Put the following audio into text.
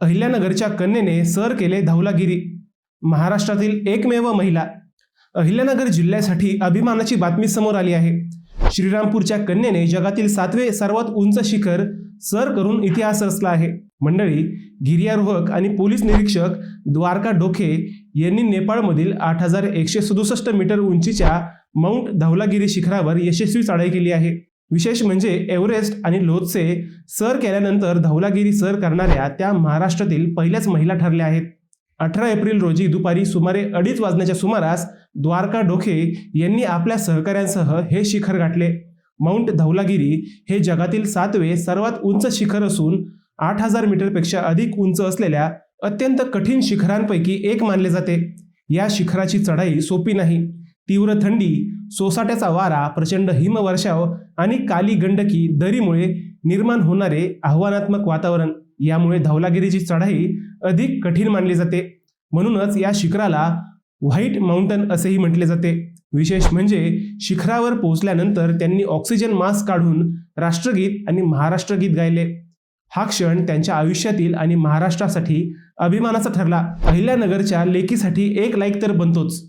अहिल्यानगरच्या कन्येने sir केले धवलागिरी. महाराष्ट्रातील एकमेव महिला. अहिल्यानगर जिल्ह्यासाठी अभिमानाची बातमी समोर आली आहे. श्रीरामपूरच्या कन्येने जगातील 7वे सर्वात उंच शिखर सर करून इतिहास रचला आहे. मंडळी, गिर्यारोहक आणि पोलीस निरीक्षक द्वारका डोके यांनी नेपाळमधील 8167 मीटर उंचीच्या माउंट धवलागिरी शिखरावर यशस्वी चढाई केली आहे. विशेष म्हणजे एव्हरेस्ट आणि लोत्से सर केल्यानंतर धवलागिरी सर करणाऱ्या त्या महाराष्ट्रातील पहिल्याच महिला ठरल्या आहेत. 18 एप्रिल रोजी दुपारी सुमारे 2:30 वाजण्याच्या सुमारास द्वारका डोके यांनी आपल्या सहकाऱ्यांसह हे शिखर गाठले. माउंट धवलागिरी हे जगातील 7वे सर्वात उंच शिखर असून 8000 मीटरपेक्षा अधिक उंच असलेल्या अत्यंत कठीण शिखरांपैकी एक मानले जाते. या शिखराची चढाई सोपी नाही. तीव्र थंडी, सोसाट्याचा वारा, प्रचंड हिमवर्षाव आणि काली गंडकी दरीमुळे निर्माण होणारे आव्हानात्मक वातावरण यामुळे धवलागिरीची चढाई अधिक कठीण मानली जाते. म्हणूनच या शिखराला व्हाईट माउंटन असेही म्हटले जाते. विशेष म्हणजे शिखरावर पोहोचल्यानंतर त्यांनी ऑक्सिजन मास्क काढून राष्ट्रगीत आणि महाराष्ट्र गीत गायले. हा क्षण त्यांच्या आयुष्यातील आणि महाराष्ट्रासाठी अभिमानाचा ठरला. अहिल्यानगरच्या लेकीसाठी एक लाईक तर बनतोच.